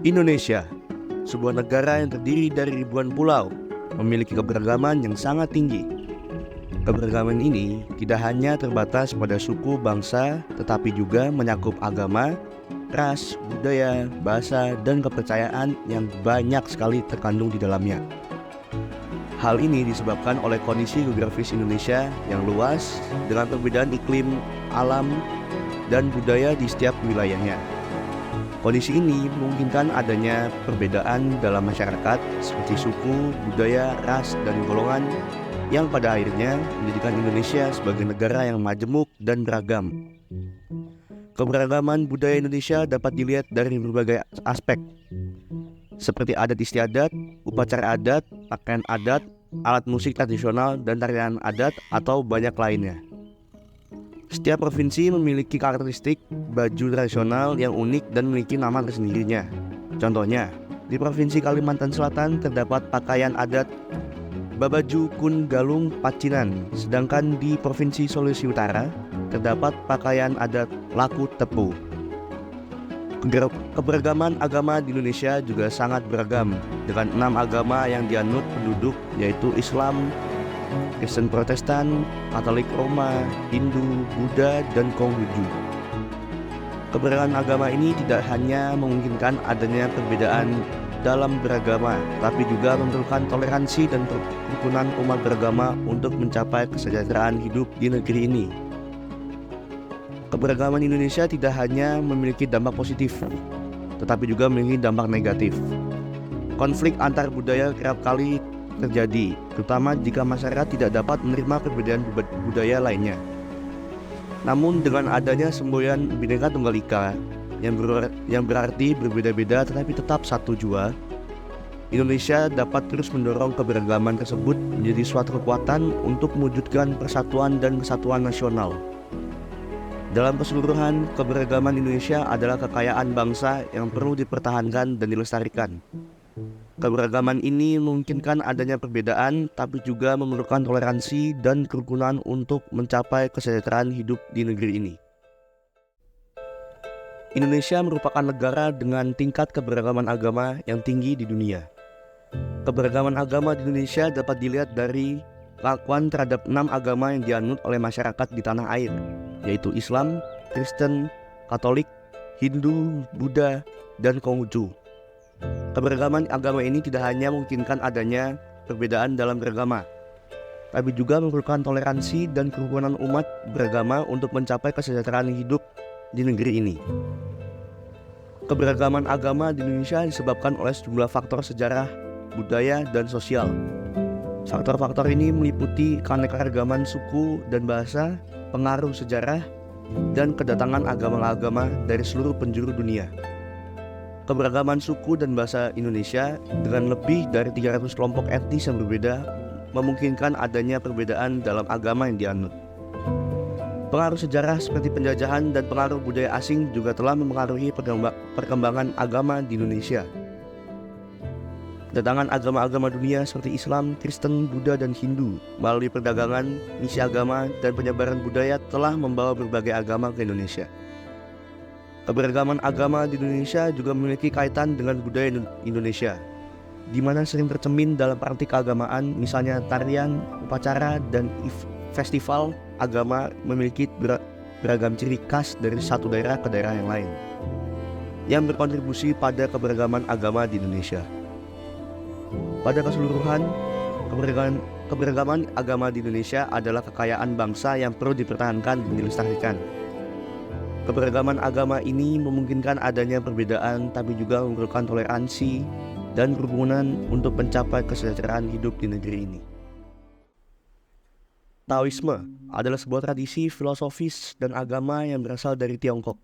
Indonesia, sebuah negara yang terdiri dari ribuan pulau, memiliki keberagaman yang sangat tinggi. Keberagaman ini tidak hanya terbatas pada suku bangsa, tetapi juga mencakup agama, ras, budaya, bahasa, dan kepercayaan yang banyak sekali terkandung di dalamnya. Hal ini disebabkan oleh kondisi geografis Indonesia yang luas dengan perbedaan iklim, alam, dan budaya di setiap wilayahnya. Kondisi ini memungkinkan adanya perbedaan dalam masyarakat seperti suku, budaya, ras, dan golongan yang pada akhirnya menjadikan Indonesia sebagai negara yang majemuk dan beragam. Keberagaman budaya Indonesia dapat dilihat dari berbagai aspek, seperti adat istiadat, upacara adat, pakaian adat, alat musik tradisional, dan tarian adat, atau banyak lainnya. Setiap provinsi memiliki karakteristik baju tradisional yang unik dan memiliki nama tersendirinya. Contohnya, di Provinsi Kalimantan Selatan terdapat pakaian adat Babaju Kun Galung Pacinan, sedangkan di Provinsi Sulawesi Utara terdapat pakaian adat Laku Tepu. Keberagaman agama di Indonesia juga sangat beragam, dengan 6 agama yang dianut penduduk, yaitu Islam, Kristen Protestan, Katolik Roma, Hindu, Buddha, dan Konghucu. Keberagaman agama ini tidak hanya memungkinkan adanya perbedaan dalam beragama, tapi juga memerlukan toleransi dan kerukunan umat beragama untuk mencapai kesejahteraan hidup di negeri ini. Keberagaman Indonesia tidak hanya memiliki dampak positif, tetapi juga memiliki dampak negatif. Konflik antar budaya kerap kali terjadi, terutama jika masyarakat tidak dapat menerima perbedaan budaya lainnya. Namun dengan adanya semboyan Bhinneka Tunggal Ika yang berarti berbeda-beda tetapi tetap satu jua, Indonesia dapat terus mendorong keberagaman tersebut menjadi suatu kekuatan untuk mewujudkan persatuan dan kesatuan nasional. Dalam keseluruhan, keberagaman Indonesia adalah kekayaan bangsa yang perlu dipertahankan dan dilestarikan. Keberagaman ini memungkinkan adanya perbedaan, tapi juga memerlukan toleransi dan kerukunan untuk mencapai kesejahteraan hidup di negeri ini. Indonesia merupakan negara dengan tingkat keberagaman agama yang tinggi di dunia. Keberagaman agama di Indonesia dapat dilihat dari pengakuan terhadap 6 agama yang dianut oleh masyarakat di tanah air, yaitu Islam, Kristen, Katolik, Hindu, Buddha, dan Konghucu. Keberagaman agama ini tidak hanya memungkinkan adanya perbedaan dalam beragama, tapi juga memerlukan toleransi dan kerukunan umat beragama untuk mencapai kesejahteraan hidup di negeri ini. Keberagaman agama di Indonesia disebabkan oleh sejumlah faktor sejarah, budaya, dan sosial. Faktor-faktor ini meliputi keanekaragaman suku dan bahasa, pengaruh sejarah, dan kedatangan agama-agama dari seluruh penjuru dunia. Keberagaman suku dan bahasa Indonesia dengan lebih dari 300 kelompok etnis yang berbeda memungkinkan adanya perbedaan dalam agama yang dianut. Pengaruh sejarah seperti penjajahan dan pengaruh budaya asing juga telah mempengaruhi perkembangan agama di Indonesia. Kedatangan agama-agama dunia seperti Islam, Kristen, Buddha, dan Hindu melalui perdagangan, misi agama, dan penyebaran budaya telah membawa berbagai agama ke Indonesia. Keberagaman agama di Indonesia juga memiliki kaitan dengan budaya Indonesia, di mana sering tercermin dalam praktik keagamaan, misalnya tarian, upacara, dan festival agama memiliki beragam ciri khas dari satu daerah ke daerah yang lain, yang berkontribusi pada keberagaman agama di Indonesia. Pada keseluruhan, keberagaman agama di Indonesia adalah kekayaan bangsa yang perlu dipertahankan dan dilestarikan. Keberagaman agama ini memungkinkan adanya perbedaan, tapi juga memerlukan toleransi dan kerukunan untuk mencapai kesejahteraan hidup di negeri ini. Taoisme adalah sebuah tradisi filosofis dan agama yang berasal dari Tiongkok.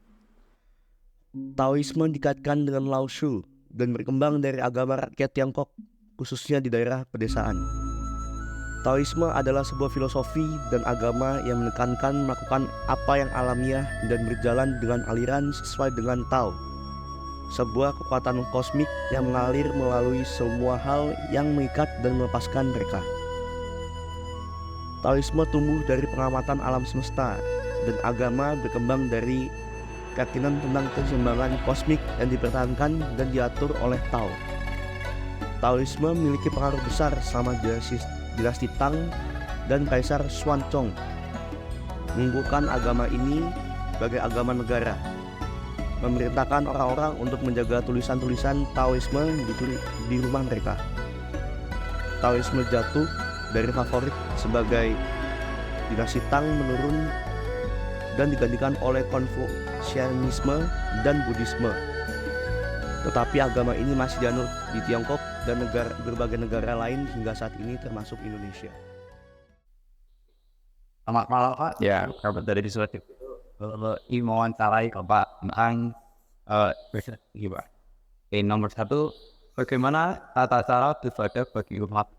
Taoisme dikaitkan dengan Lao Tzu dan berkembang dari agama rakyat Tiongkok, khususnya di daerah pedesaan. Taoisme adalah sebuah filosofi dan agama yang menekankan melakukan apa yang alamiah dan berjalan dengan aliran sesuai dengan Tao, sebuah kekuatan kosmik yang mengalir melalui semua hal yang mengikat dan melepaskan mereka. Taoisme tumbuh dari pengamatan alam semesta, dan agama berkembang dari keyakinan tentang keseimbangan kosmik yang dipertahankan dan diatur oleh Tao. Taoisme memiliki pengaruh besar selama dinasti Tang dan Kaisar Xuanzong, mengunggulkan agama ini sebagai agama negara, memerintahkan orang-orang untuk menjaga tulisan-tulisan Taoisme di rumah mereka. Taoisme jatuh dari favorit sebagai dinasti Tang menurun dan digantikan oleh Konfusianisme dan Buddhisme. Tetapi agama ini masih dianut di Tiongkok dan berbagai negara lain hingga saat ini termasuk Indonesia. Selamat malam Pak. Ya, kabar dari Sulawesi. Imawan Tarai Pak tentang gimana? Nomor 1, bagaimana tata cara beribadah bagi umat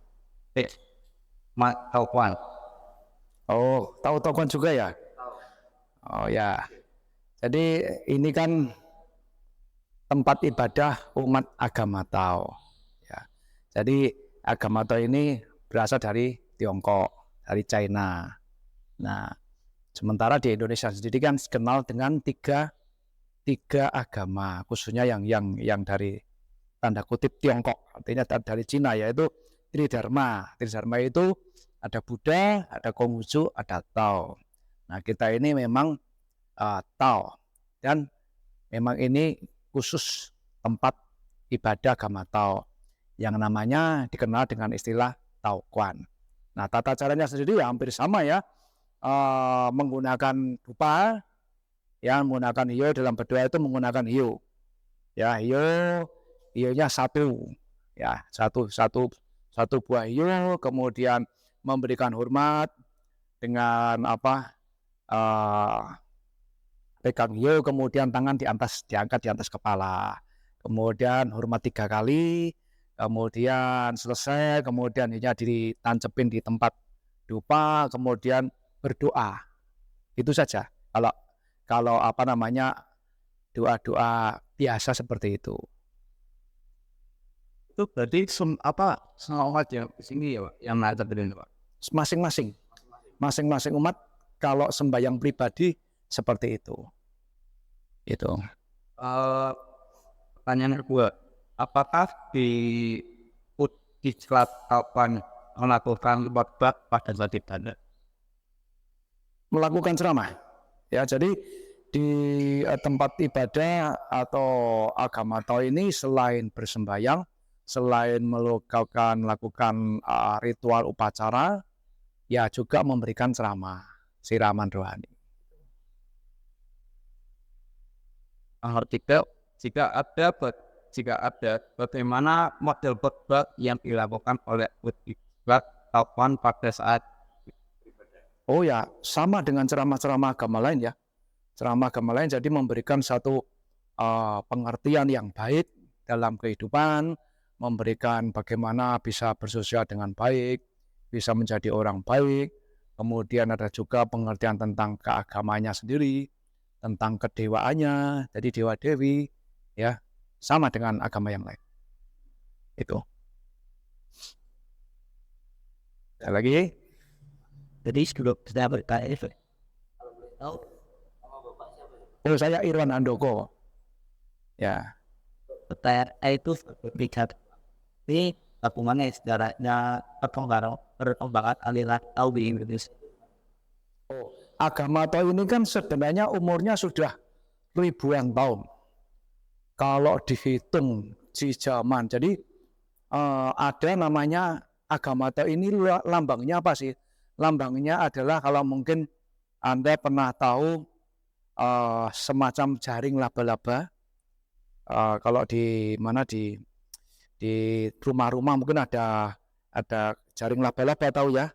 Taukuan? Oh, tahu Taukuan juga ya? Oh ya. Jadi ini kan tempat ibadah umat agama Tao. Ya. Jadi agama Tao ini berasal dari Tiongkok, dari China. Nah, sementara di Indonesia sendiri kan kenal dengan tiga agama, khususnya yang dari tanda kutip Tiongkok, artinya dari Cina, yaitu Tridharma. Tridharma itu ada Buddha, ada Konghucu, ada Tao. Nah, kita ini memang Tao, dan memang ini khusus tempat ibadah agama Tao yang namanya dikenal dengan istilah Taukuan. Nah, tata caranya sendiri ya hampir sama ya, menggunakan dupa, ya menggunakan hiyo. Dalam berdoa itu menggunakan hiyo, ya hiyonya satu, ya satu buah hiyo, kemudian memberikan hormat dengan pegang hiyo, kemudian tangan diangkat di atas kepala, kemudian hormat 3 kali, kemudian selesai, kemudian hanya ditancepin di tempat dupa, kemudian berdoa. Itu saja. Kalau doa-doa biasa seperti itu. Itu berarti semua umat yang sini ya Pak, yang nazar ini Pak? Masing-masing umat kalau sembahyang pribadi seperti itu. Pertanyaan kedua, apakah di Selatan melakukan khotbah pada saat ibadah? Melakukan ceramah. Ya, jadi di tempat ibadah atau agama Tao ini selain bersembahyang, selain melakukan ritual upacara, ya juga memberikan ceramah, siraman rohani. Jika ada, bagaimana model khotbah yang dilakukan oleh umat Taukuan pada saat ibadah? Oh ya, sama dengan ceramah-ceramah agama lain ya. Ceramah agama lain jadi memberikan satu pengertian yang baik dalam kehidupan, memberikan bagaimana bisa bersosial dengan baik, bisa menjadi orang baik. Kemudian ada juga pengertian tentang keagamannya sendiri, tentang kedewaannya, jadi dewa-dewi, ya sama dengan agama yang lain. Itu. Ada lagi? Jadi sebelum saya bertanya itu, Oh, saya Irwan Andoko. Ya. pertanyaan itu berbicara ini bagaimana sejarahnya perkembangan aliran Tao di Indonesia. Agama Tao ini kan sebenarnya umurnya sudah ribuan tahun. Kalau dihitung di zaman, jadi ada namanya agama Tao ini lambangnya apa sih? Lambangnya adalah kalau mungkin Anda pernah tahu semacam jaring laba-laba. Kalau di rumah-rumah mungkin ada jaring laba-laba, tahu ya?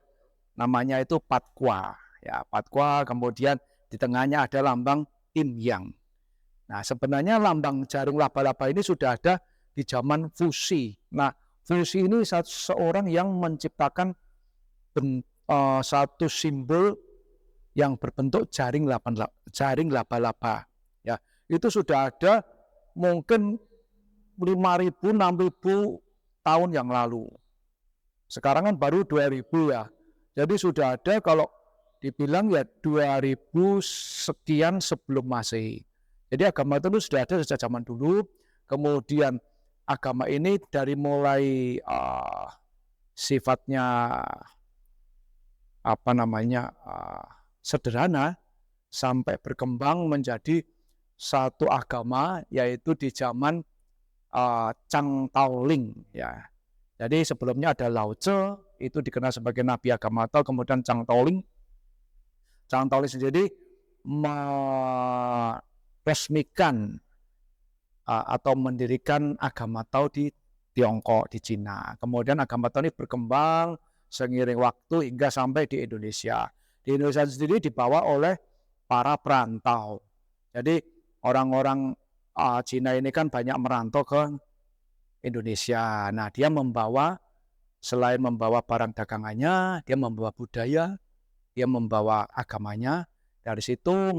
Namanya itu Patwa. Ya, Patwa, kemudian di tengahnya ada lambang Yin Yang. Nah, sebenarnya lambang jaring laba-laba ini sudah ada di zaman Fuxi. Nah, Fuxi ini seorang yang menciptakan satu simbol yang berbentuk jaring laba-laba. Ya, itu sudah ada mungkin 5.000, 6.000 tahun yang lalu. Sekarang kan baru 2.000 ya. Jadi sudah ada kalau dibilang ya 2.000 sekian sebelum Masehi. Jadi agama itu sudah ada sejak zaman dulu. Kemudian agama ini dari mulai sifatnya sederhana sampai berkembang menjadi satu agama, yaitu di zaman Chang Taoling ya. Jadi sebelumnya ada Lao Tse, itu dikenal sebagai nabi agama Tao, kemudian Chang Taoling. Chang Taoling sendiri meresmikan atau mendirikan agama Tao di Tiongkok, di Cina. Kemudian agama Tao ini berkembang seiring waktu hingga sampai di Indonesia. Di Indonesia sendiri dibawa oleh para perantau. Jadi orang-orang Cina ini kan banyak merantau ke Indonesia. Nah, dia selain membawa barang dagangannya, dia membawa budaya, dia membawa agamanya. Dari situ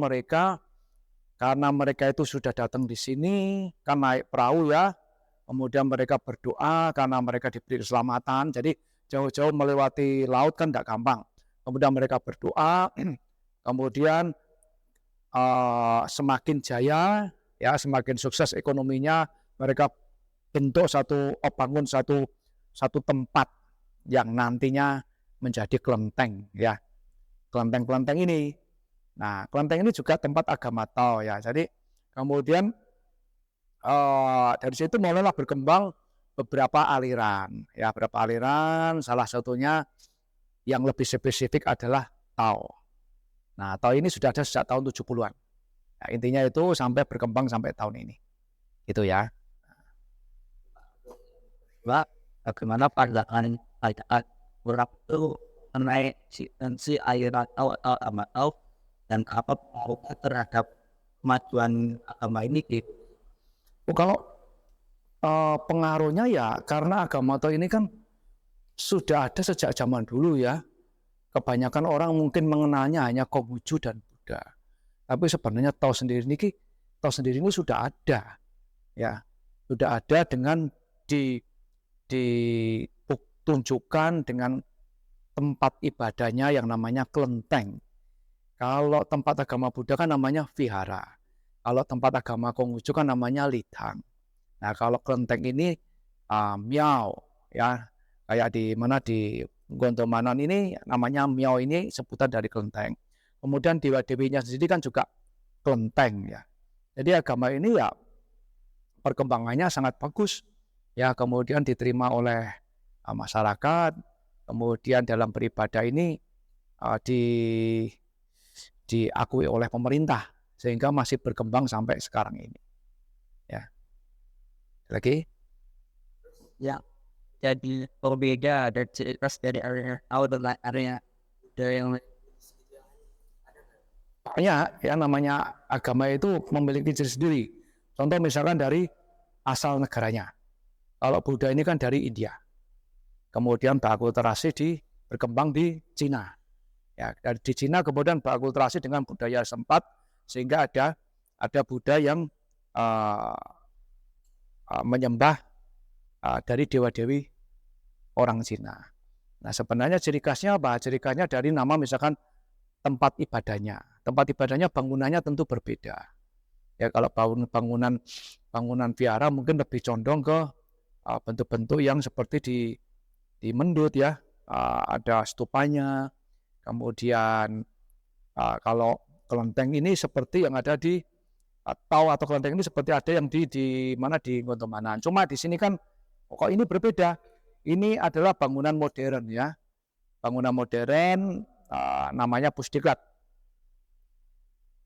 karena mereka itu sudah datang di sini, kan naik perahu ya, kemudian mereka berdoa karena mereka diberi keselamatan. Jadi jauh-jauh melewati laut kan tidak gampang. Kemudian mereka berdoa, kemudian semakin jaya, ya semakin sukses ekonominya, mereka bangun satu tempat yang nantinya menjadi kelenteng, ya kelenteng ini. Nah, kelenteng ini juga tempat agama Tao ya. Jadi kemudian dari situ mulailah berkembang beberapa aliran, ya beberapa aliran. Salah satunya yang lebih spesifik adalah Tao. Nah, Tao ini sudah ada sejak tahun 70-an. Nah, intinya itu sampai berkembang sampai tahun ini. Itu ya. Pak, bagaimana pandangan kurang itu mengenai si air atau agama Tao dan apa pengaruhnya terhadap kemajuan agama ini gitu. Kalau pengaruhnya ya karena agama Tao ini kan sudah ada sejak zaman dulu ya. Kebanyakan orang mungkin mengenalnya hanya Konghucu dan Buddha. Tapi sebenarnya Tao sendiri ini sudah ada. Ya, sudah ada dengan ditunjukkan dengan tempat ibadahnya yang namanya kelenteng. Kalau tempat agama Buddha kan namanya vihara. Kalau tempat agama Konghucu kan namanya lidang. Nah, kalau kelenteng ini miao ya, kayak di Gondomanan ini namanya miao, ini sebutan dari kelenteng. Kemudian dewa-dewinya sendiri kan juga kelenteng ya. Jadi agama ini ya perkembangannya sangat bagus. Ya, kemudian diterima oleh masyarakat, kemudian dalam beribadah ini diakui oleh pemerintah sehingga masih berkembang sampai sekarang ini. Ya. Lagi? Ya, jadi berbeda dari area Tao dengan area dari yang Makanya ya namanya agama itu memiliki ciri sendiri. Contoh misalkan dari asal negaranya. Kalau Buddha ini kan dari India. Kemudian berakulturasi berkembang di Cina. Ya, di Cina kemudian berakulturasi dengan budaya setempat sehingga ada Buddha yang menyembah dari dewa-dewi orang Cina. Nah, sebenarnya ciri khasnya apa? Ciri khasnya dari nama misalkan tempat ibadahnya. Tempat ibadahnya bangunannya tentu berbeda. Ya, kalau bangunan vihara mungkin lebih condong ke bentuk-bentuk yang seperti di Mendut ya, ada stupanya. Kemudian kalau kelenteng ini seperti yang ada di Tao, atau kelenteng ini seperti ada yang di Gondomanan. Cuma di sini kan kok ini berbeda. Ini adalah bangunan modern ya. Bangunan modern namanya Pusdiklat.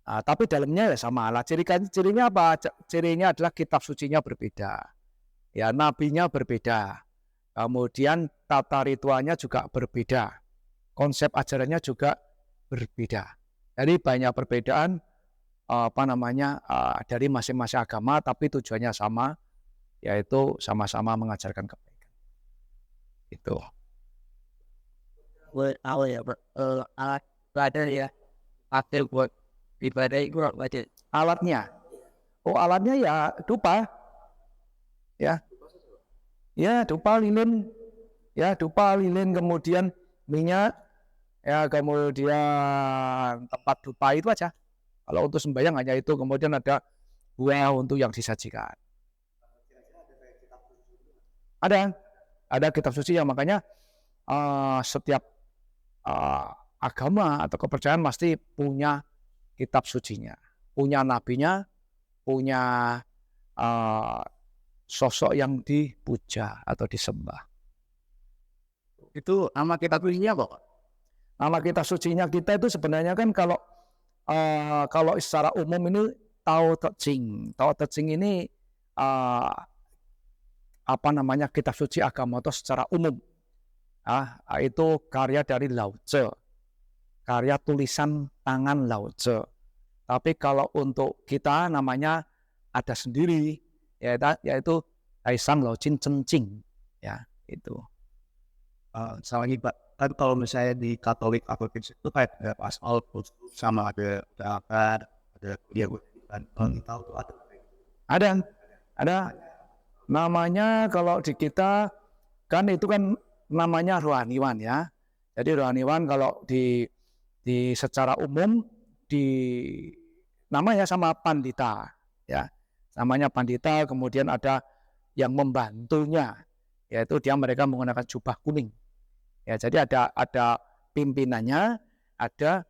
Tapi dalamnya ya sama lah. Cirinya apa? Cirinya adalah kitab sucinya berbeda. Ya, nabinya berbeda. Kemudian tata ritualnya juga berbeda. Konsep ajarannya juga berbeda. Jadi banyak perbedaan dari masing-masing agama, tapi tujuannya sama, yaitu sama-sama mengajarkan kebaikan. Itu. buat awal ya alat belajar ya aktif buat ibadah itu baca Alatnya, alatnya ya dupa, ya, dupa lilin, kemudian minyak, ya, kemudian tempat dupa itu aja. Kalau untuk sembahyang hanya itu, kemudian ada buah untuk yang disajikan. Ada kitab suci yang makanya setiap agama atau kepercayaan pasti punya kitab sucinya, punya nabinya, punya sosok yang dipuja atau disembah. itu nama kitab sucinya kok Nama kitab sucinya kita itu sebenarnya kan kalau secara umum ini Tao Te Ching. Tao Te Ching ini apa namanya kitab suci agama itu secara umum. Itu karya dari Lao Tzu, karya tulisan tangan Lao Tzu. Tapi kalau untuk kita namanya ada sendiri, yaitu Taishan Lao Chin Chen Ching, ya itu. Sama lagi Pak, kan kalau misalnya di Katolik atau Kristen itu kayak ada pasal sama ada dia kan kalau kita tahu tuh Ada namanya kalau di kita kan itu kan namanya rohaniwan ya. Jadi rohaniwan kalau di secara umum di namanya sama pandita ya. Namanya pandita, kemudian ada yang membantunya, yaitu mereka menggunakan jubah kuning. Ya, jadi ada pimpinannya, ada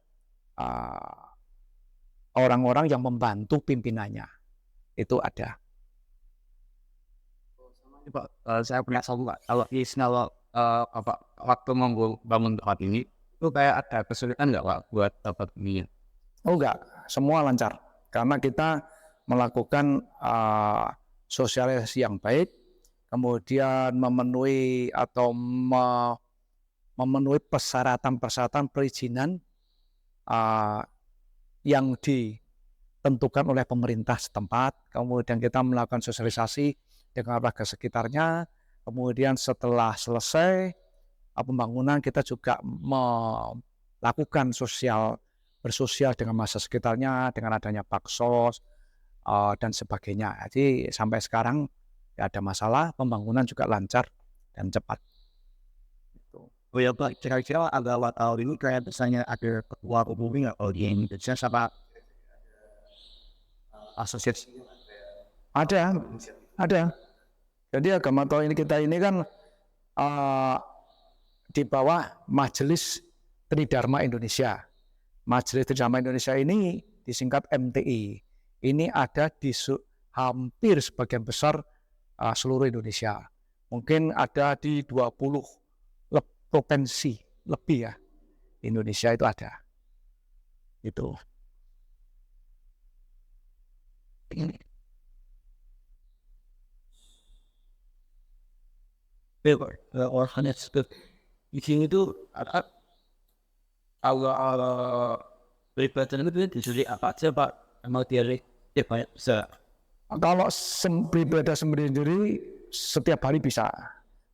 orang-orang yang membantu pimpinannya. Itu ada. Pak, saya punya satu Pak. Kalau waktu bangun tempat ini, itu kayak ada kesulitan nggak Pak buat dapat ini? Enggak, semua lancar. Karena kita melakukan sosialisasi yang baik, kemudian memenuhi atau memenuhi persyaratan perizinan yang ditentukan oleh pemerintah setempat. Kemudian kita melakukan sosialisasi dengan warga sekitarnya. Kemudian setelah selesai pembangunan, kita juga melakukan bersosial dengan masa sekitarnya, dengan adanya baksos dan sebagainya. Jadi sampai sekarang tidak ada masalah, pembangunan juga lancar dan cepat. Oh ya Pak, kira-kira ada tahun ini kayak misalnya ada ketua umum nggak kalau di Indonesia sama asosiasi? Ada. Jadi agama Tao ini kita ini kan di bawah Majelis Tridharma Indonesia. Majelis Tridharma Indonesia ini disingkat MTI. Ini ada di hampir sebagian besar seluruh Indonesia. Mungkin ada di 20 provinsi lebih ya. Indonesia itu ada. Itu. orangnya di sini tuh ada pribadi itu disuruh apa aja Pak emang dari banyak bisa Kalau beribadah sendiri setiap hari bisa.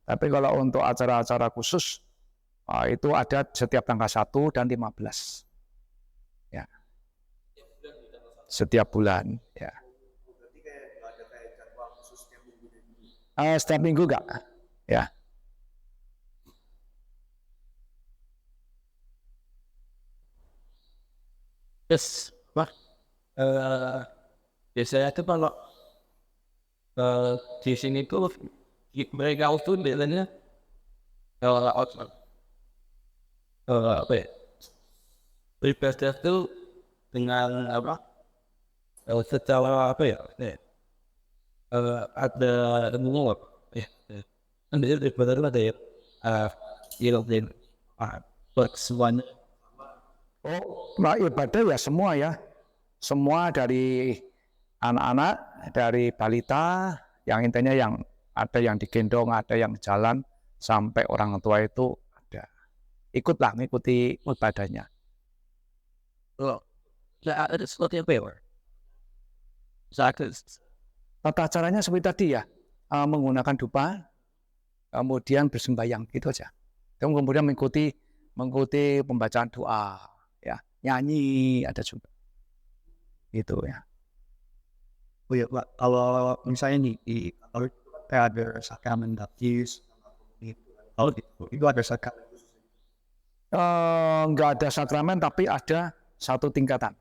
Tapi kalau untuk acara-acara khusus itu ada setiap tanggal 1 dan 15. Ya. Setiap bulan, ya. Setiap minggu enggak? Ya. Yes, Pak. Biasanya tuh kalau di sini tuh mereka itu biasanya apa ya? Beribadah tuh dengan apa? Secara apa ya? Ada ngomong ya. Kan biasanya beribadah itu ada ya. Ilmu buat semuanya. Nah, ibadah ya semua ya. Semua dari anak-anak, dari balita, yang intinya yang ada yang digendong, ada yang jalan, sampai orang tua itu ada. Ikutlah, mengikuti ibadahnya. Ada sesuatu yang berbeda. Tata caranya seperti tadi ya, menggunakan dupa, kemudian bersembahyang, gitu aja. Kemudian mengikuti mengikuti pembacaan doa, ya, nyanyi ada juga. Itu ya. Oh ya Pak, kalau misalnya nih di kalau kayak ada sakramen baptis, kalau itu ada sakramen. Nggak ada sakramen tapi ada satu tingkatan,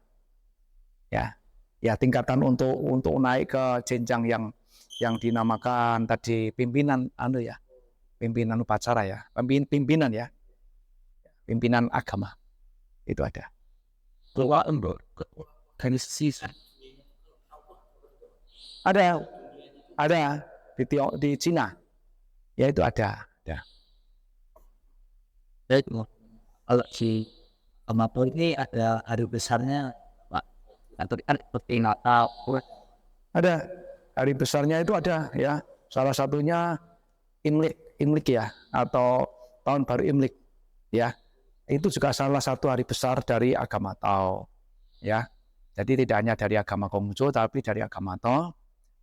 ya, ya tingkatan untuk naik ke jenjang yang dinamakan tadi pimpinan ya, pimpinan upacara ya, pimpinan ya, pimpinan agama itu ada. Keluar dari sisi Ada di Cina, ya itu ada. kalau si Amato ini ada hari besarnya Pak, atau kan seperti Natal. Ada hari besarnya itu ada ya. Salah satunya Imlek ya, atau tahun baru Imlek ya. Itu juga salah satu hari besar dari agama Tao ya. Jadi tidak hanya dari agama Konghucu tapi dari agama Tao.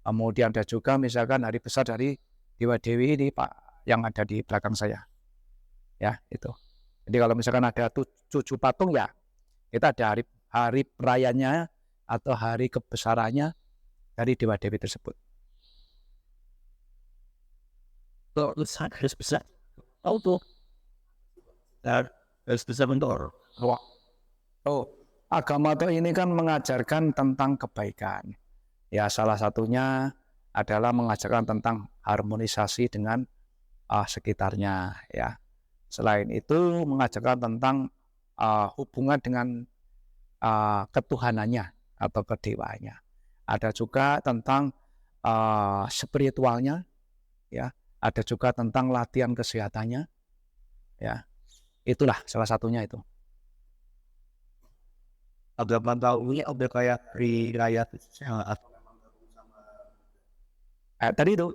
Kemudian ada juga misalkan hari besar dari dewa-dewi ini Pak yang ada di belakang saya. Ya, itu. Jadi kalau misalkan ada 7 patung ya, kita ada hari perayanya atau hari kebesarannya dari dewa-dewi tersebut. Kalau harus besar, tahu tuh. Harus besar bentor. Oh, agama Tao ini kan mengajarkan tentang kebaikan. Ya, salah satunya adalah mengajarkan tentang harmonisasi dengan sekitarnya. Ya, selain itu mengajarkan tentang hubungan dengan ketuhanannya atau kedewaannya. Ada juga tentang spiritualnya, ya. Ada juga tentang latihan kesehatannya, ya. Itulah salah satunya itu. Agama Tao ini ada kayak hari raya atau Tadi itu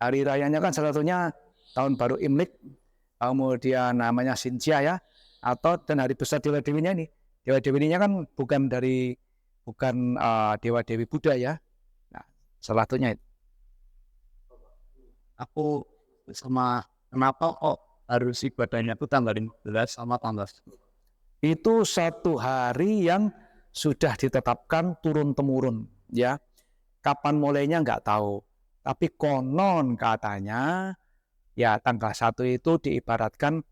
hari rayanya kan salah satunya tahun baru Imlek, kemudian namanya Xinjia ya, atau dan hari besar dewa-dewinya ini. Dewa-dewinya kan bukan dewa-dewi Buddha ya. Nah, salah satunya itu. aku sama kenapa kok harus ibadahnya itu tanggal 15 sama tanggal 10? Itu satu hari yang sudah ditetapkan turun-temurun ya. Kapan mulainya nggak tahu. Tapi konon katanya ya tanggal 1 itu diibaratkan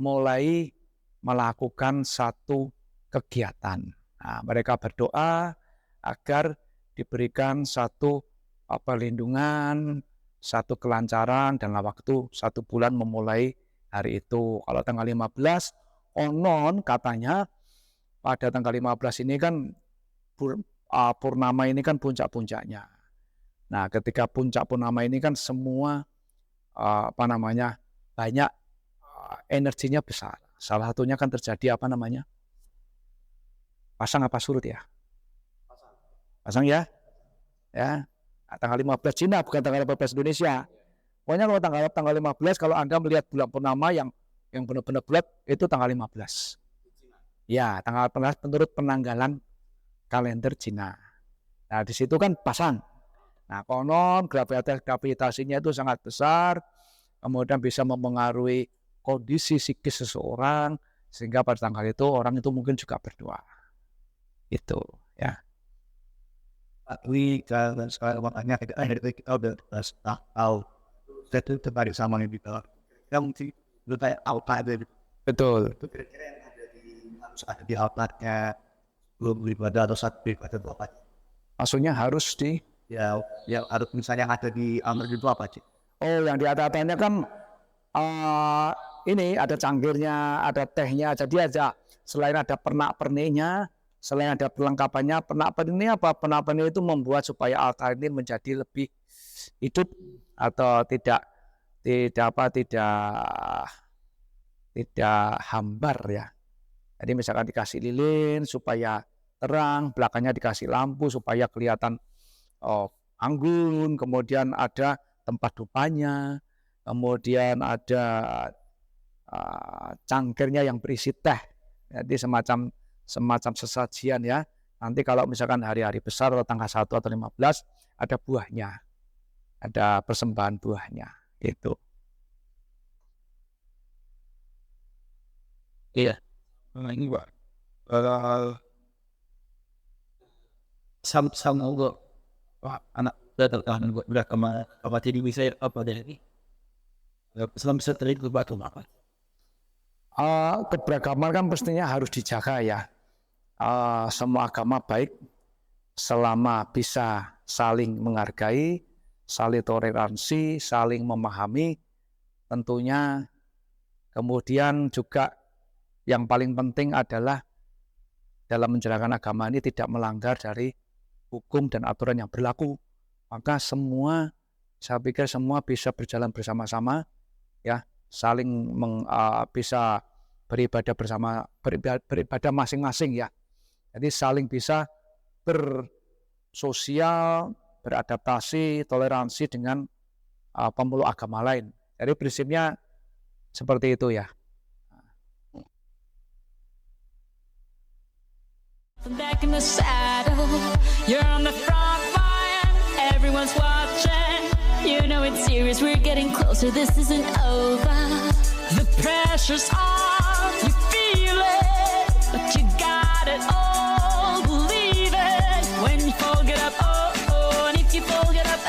mulai melakukan satu kegiatan. Nah, mereka berdoa agar diberikan satu perlindungan, satu kelancaran dalam waktu 1 bulan memulai hari itu. Kalau tanggal 15, konon katanya pada tanggal 15 ini kan purnama ini kan puncak-puncaknya. Nah, ketika puncak purnama ini kan semua banyak energinya besar. Salah satunya kan terjadi pasang apa surut ya? Pasang ya. Ya. Nah, tanggal 15 Cina bukan tanggal 15 Indonesia. Pokoknya kalau tanggal 15 kalau Anda melihat bulan purnama yang benar-benar bulat itu tanggal 15. Ya, tanggal 15 menurut penanggalan kalender Cina. Nah, di situ kan pasang. Nah, konon gravitasinya itu sangat besar, kemudian bisa mempengaruhi kondisi psikis seseorang, sehingga pada tanggal itu orang itu mungkin juga berdoa. Itu, ya. Tapi kalau sekarang makanya kita udah tahu itu tertarik sama yang kita yang mungkin udah kayak outlet gitu. Betul. Itu kira-kira yang harus ada di outletnya belum beribadah atau saat beribadah itu apa? Maksudnya harus ya harus misalnya yang ada di Amr itu apa sih? Oh, yang di atas-atasnya kan ini ada cangkirnya, ada tehnya. Jadi aja selain ada pernak-perniknya, selain ada perlengkapannya, pernak-pernik apa? Pernak-pernik itu membuat supaya altar ini menjadi lebih hidup atau tidak hambar ya. Jadi misalkan dikasih lilin supaya terang, belakangnya dikasih lampu supaya kelihatan anggun, kemudian ada tempat dupanya, kemudian ada cangkirnya yang berisi teh. Jadi semacam sesajian ya. Nanti kalau misalkan hari-hari besar atau tanggal 1 atau 15 ada buahnya. Ada persembahan buahnya gitu. Iya. Ini Pak. Sama gua. Wah, anak udah gua udah kemana jadi bisa apa dari Islam bisa terlibat batu apa? Keberagaman kan pastinya harus dijaga ya. Semua agama baik selama bisa saling menghargai, saling toleransi, saling memahami, tentunya. Kemudian juga yang paling penting adalah dalam menjalankan agama ini tidak melanggar dari hukum dan aturan yang berlaku. Maka saya pikir semua bisa berjalan bersama-sama, ya, saling bisa beribadah bersama, beribadah masing-masing ya. Jadi saling bisa bersosial, beradaptasi, toleransi dengan pemeluk agama lain. Jadi prinsipnya seperti itu ya. Back in the saddle, you're on the front line, everyone's watching, you know it's serious, we're getting closer, this isn't over, the pressure's on, you feel it, but you got it all, believe it, when you fall get up, oh, and if you fall get up,